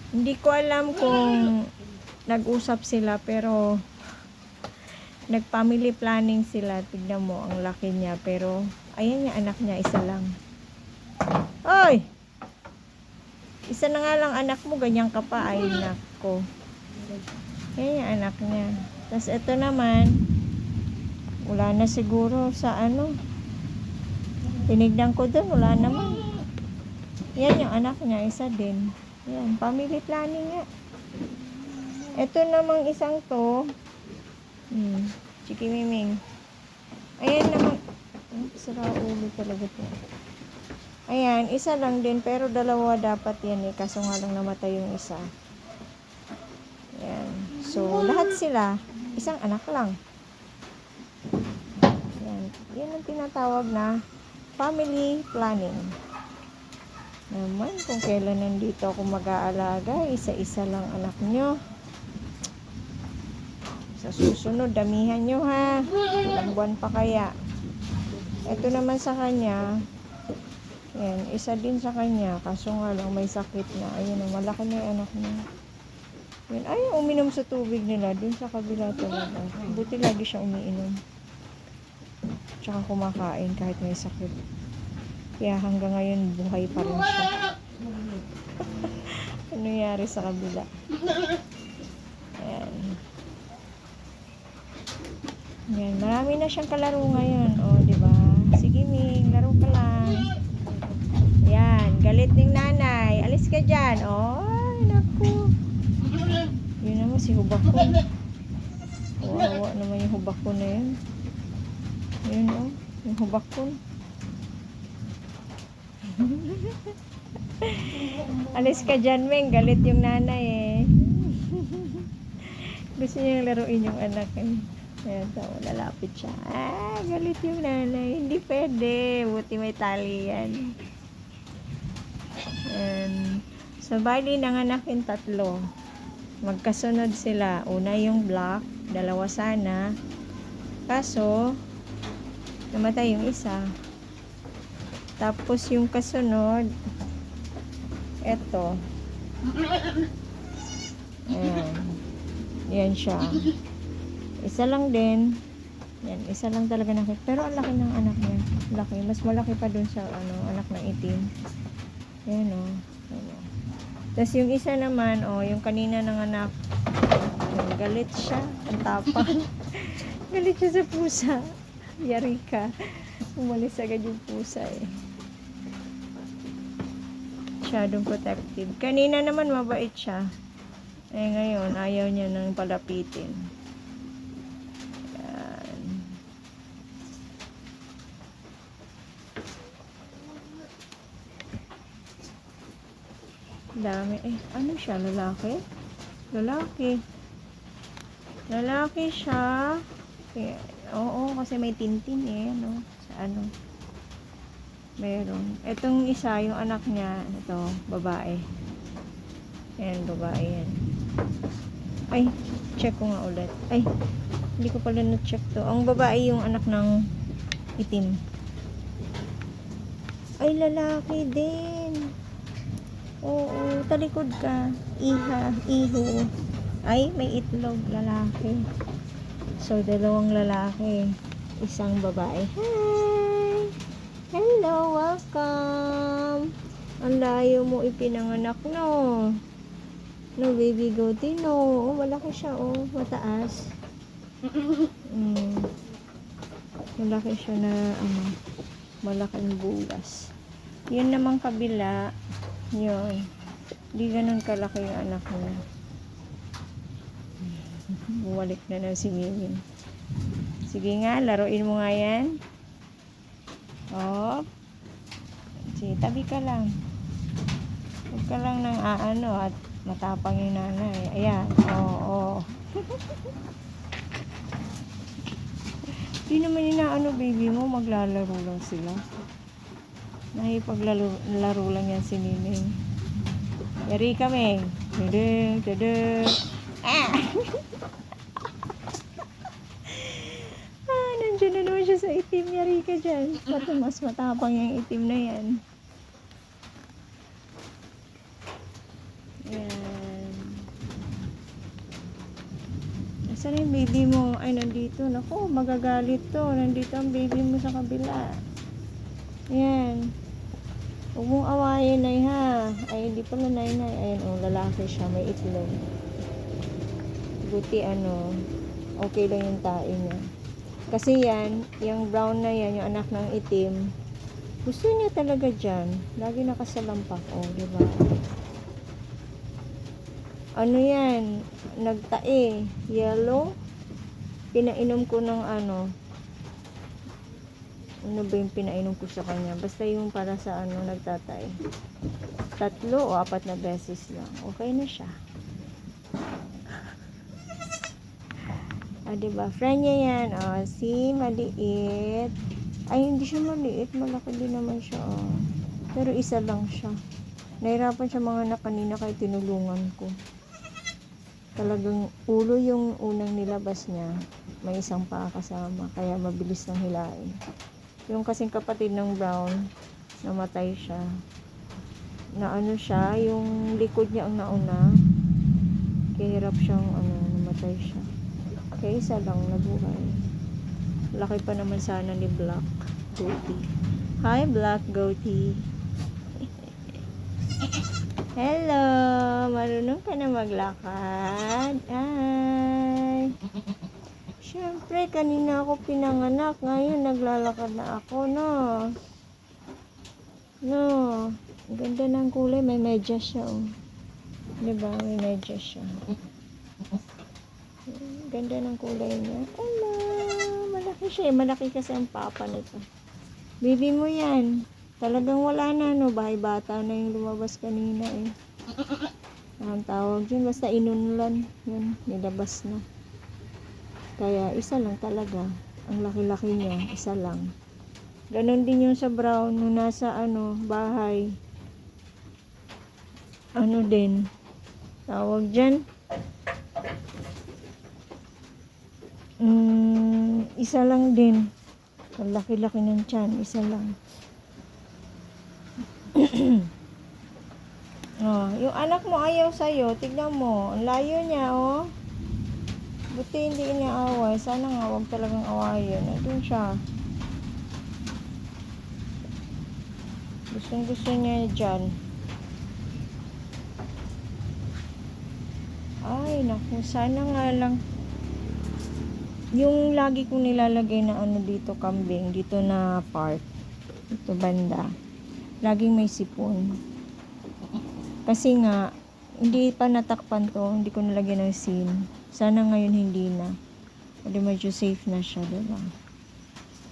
Hindi ko alam kung nag-usap sila pero nag-family planning sila. Tignan mo, ang laki niya. Pero, ayan yung anak niya, isa lang. Oy! Isa na nga lang anak mo, ganyan ka pa. Ay, nako. Ayan yung anak niya. Tapos, ito naman, wala na siguro sa ano. Tinignan ko dun, wala naman. Yan yung anak niya, isa din. Yan, family planning nga. Ito namang isang to, Chiki Miming. Ayan naman, sira ulo talaga to. Ayan, isa lang din, pero dalawa dapat yan eh, kaso nga lang namatay yung isa. Ayan, so lahat sila, isang anak lang. Ayan, yan ang tinatawag na family planning. Naman, kung kailan nandito ako mag-aalaga, isa-isa lang anak nyo. Sa susunod, damihan nyo ha. Ilang buwan pa kaya. Ito naman sa kanya, yan, isa din sa kanya, kaso nga lang may sakit na. Ayun, malaki na yung anak niya. Yan, ayaw uminom sa tubig nila, dun sa kabila talaga. Buti lagi siya umiinom. Tsaka kumakain kahit may sakit. Kaya hanggang ngayon buhay pa rin siya. Ano nangyari sa kabila? Ayan. Ayan, marami na siyang kalaro ngayon. O, diba? Sige, Ming, laro ka lang. Ayan, galit ng nanay. Alis ka dyan. O, ay, naku. Yun naman si Hubakon. Wawa naman yung Hubakon na yun. Yun, o. Yung Hubakon. Alis ka dyan, Meng. Galit yung nanay eh. Gusto niya laruin yung anak eh. Ayan, so, lalapit siya. Ah, galit yung nanay. Hindi pwede. Buti may tali yan. And, so, bali nanganakin 3. Magkasunod sila. Una yung black. 2 sana. Kaso, namatay yung isa. Tapos yung kasunod, eto. Ayan. Yan siya. Isa lang din. Yan, isa lang talaga nakita. Pero ang laki ng anak niya. Laki. Mas malaki pa dun sa anak ng itim. Yan o. Ayan. Tapos yung isa naman, yung kanina ng anak, galit siya. Ang tapang. Galit siya sa pusa. Yari ka. Umalis agad yung pusa eh. Masyadong protective. Kanina naman mabait siya. Eh ngayon, ayaw niya nang palapitin. Yan. Dami. Eh, ano siya? Lalaki? Lalaki. Lalaki siya. Okay. Oo, kasi may tintin eh. No? Sa ano. Meron. Itong isa, yung anak niya, ito, babae. Ayan, babae yan. Ay, check ko nga ulit. Ay, hindi ko pala na-check to. Ang babae yung anak ng itim. Ay, lalaki din. Oo, talikod ka. Iho. Ay, may itlog, lalaki. So, 2 lalaki. Isang babae. Hi! Hello, welcome. Ang layo mo ipinanganak, no? No, baby goatee, no. Oh, malaki siya, mataas. Malaki siya na, malaking bugas. Yun namang kabila, yun. Di ganun kalaki yung anak niya. Bumalik na si Miming. Sige nga, laruin mo nga yan. Oh. Sige, tabi ka lang. Huwag ka lang ng at matapang yung nanay. Ayan. Oo. Di naman baby mo. Maglalaro lang sila. Nahipaglaro lang yan si Miming. Yari kami. Tudung. Ah! Nandiyan na naman siya sa itim. Yari ka dyan. Pati mas matapang yung itim na yan. Yan. Saan yung baby mo? Ay, nandito. Naku, magagalit to. Nandito ang baby mo sa kabila. Ayan. Huwag mong awayin, Nay, ha? Ay, hindi pala, Nay. Ayan, oh, lalaki siya. May itlog. Buti, okay lang yung tae niya. Kasi yan, yung brown na yan, yung anak ng itim, gusto niya talaga dyan. Lagi nakasalampak, oh, diba? Ano yan? Nagtae. Yellow. Pinainom ko ng ano ba yung pinainom ko sa kanya? Basta yung para sa nagtatay. 3 o 4 na beses lang. Okay na siya. Diba? Friend niya yan. Si maliit. Ay, hindi siya maliit. Malaki din naman siya. Pero isa lang siya. Nahirapan siya mga anak kanina kaya tinulungan ko. Talagang ulo yung unang nilabas niya. May isang paa kasama. Kaya mabilis nang hilain. Yung kasing kapatid ng brown, namatay siya. Siya, yung likod niya ang nauna. Kaya hirap siyang, namatay siya. Kaya isa lang nabuhay. Laki pa naman sana ni Black Goatee. Hi, Black Goatee. Hello! Marunong ka na maglakad? Ay! Siyempre, kanina ako pinanganak. Ngayon, naglalakad na ako, no? No. Ang ganda ng kulay. May medyas siya, oh. Diba? May medyas siya. Ganda ng kulay niya. Hello! Malaki siya. Malaki kasi ang papa nito. Baby mo yan. Talagang wala na, no? Bahay bata na yung lumabas kanina, eh. Ang tawag dyan. Basta inunlan. Yun, nilabas na. Kaya isa lang talaga. Ang laki-laki niya, isa lang. Ganon din yung sa brown nung nasa bahay. Din. Tawag dyan. Isa lang din. Ang laki-laki ng tiyan, isa lang. Yung anak mo ayaw sa'yo. Tignan mo. Ang layo niya, oh. Buti hindi inaaway. Sana nga wag talagang awayin. Doon siya. Gusto niya dyan. Ay, naku. Sana nga lang. Yung lagi kong nilalagay na dito, kambing. Dito na part. Dito banda. Laging may sipon. Kasi nga, hindi pa natakpan to. Hindi ko nilagyan ng sin. Sana ngayon hindi na. Kasi medyo safe na siya, diba?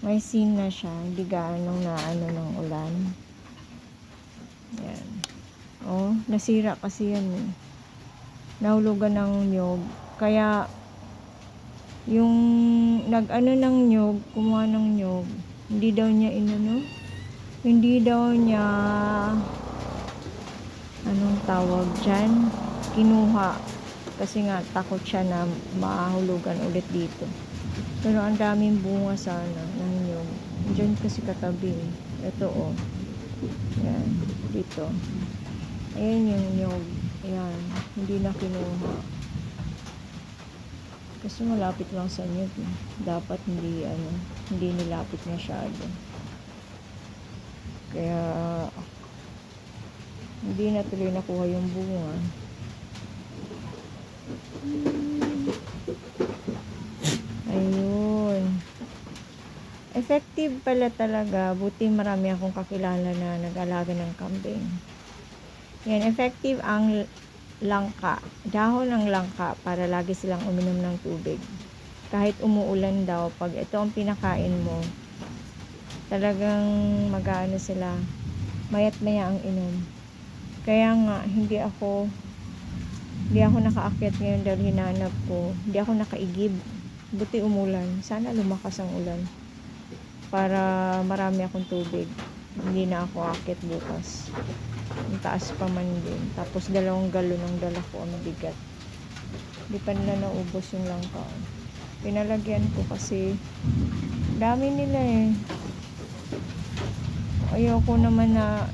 May sin na siya. Hindi gaano na ng ulan. Yan. Oh, nasira kasi yan, eh. Nahulugan ng nyog. Kaya, yung ng nyog, kumuha ng nyog, hindi daw niya hindi daw niya anong tawag dyan, kinuha. Kasi nga, takot siya na mahulugan ulit dito. Pero ang daming bunga sana ng nyog. Diyan kasi katabi. Ito, oh. Yan. Dito. Ayan yung nyog. Ayan. Hindi na kinuha. Kasi malapit lang sa nyog. Dapat hindi nilapit masyado. Kaya, hindi na tuloy nakuha yung bunga. Ayun. Effective pala talaga. Buti marami akong kakilala na nag-alaga ng kambing. Yan, effective ang langka. Dahon ng langka para lagi silang uminom ng tubig. Kahit umuulan daw, pag ito ang pinakain mo, talagang mag-aano sila, mayat maya ang inom. Kaya nga, hindi ako nakaakyat ngayon dahil hinanap ko. Hindi ako nakaigib. Buti umulan. Sana lumakas ang ulan. Para marami akong tubig. Hindi na ako aakyat bukas. Ang taas pa man din. Tapos 2 galon ang dala ko. Ang bigat. Hindi pa nila naubos yung langka. Pinalagyan ko kasi dami nila, eh. Ayoko naman na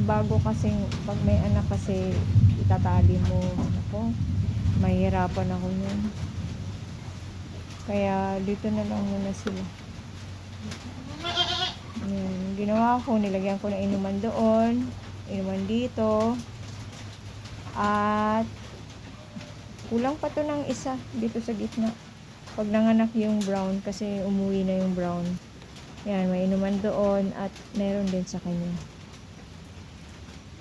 bago kasing pag may anak kasi itatali mo. Ako, mahirapan ako nun. Kaya dito na lang muna sila. Ayan, ginawa ko, nilagyan ko ng inuman doon, inuman dito, at kulang pa to ng isa dito sa gitna. Pag nanganak yung brown, kasi umuwi na yung brown. Yan, may inuman doon at meron din sa kanya.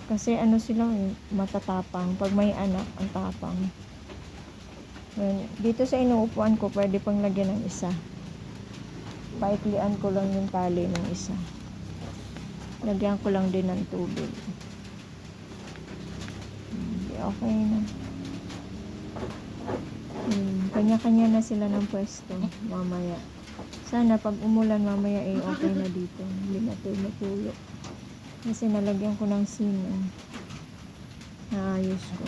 Kasi ano sila, matatapang. Pag may anak, ang tapang. Yan, dito sa inuupuan ko, pwede pang lagyan ng isa. Paiklian ko lang yung tali ng isa. Lagyan ko lang din ng tubig. Okay na. Kanya-kanya na sila ng pwesto mamaya. Sana pag umulan mamaya okay na dito. Hindi na matulog. Kasi nalagyan ko ng sino. Naayos ko.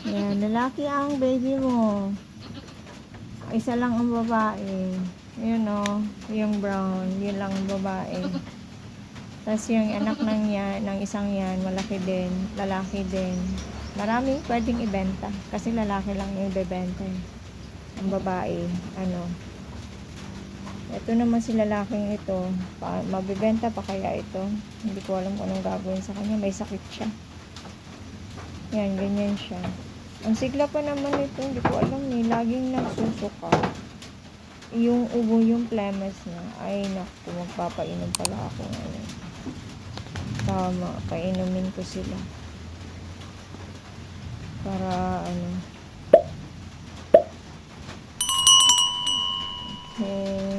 Yan, lalaki ang baby mo. Isa lang ang babae. Yun yung brown. Yun lang ang babae. Tapos yung anak ng isang yan, malaki din, lalaki din. Maraming pwedeng ibenta. Kasi lalaki lang yung ibebenta. Ang babae, ito naman si lalaking ito. Mabibenta pa kaya ito? Hindi ko alam kung anong gagawin sa kanya. May sakit siya. Yan, ganyan siya. Ang sigla pa naman ito, hindi ko alam laging nagsusuka. Yung ubo, yung phlegmas niya. Ay, naku, magpapainom pala ako ngayon. Tama, painumin ko sila. Para, Okay.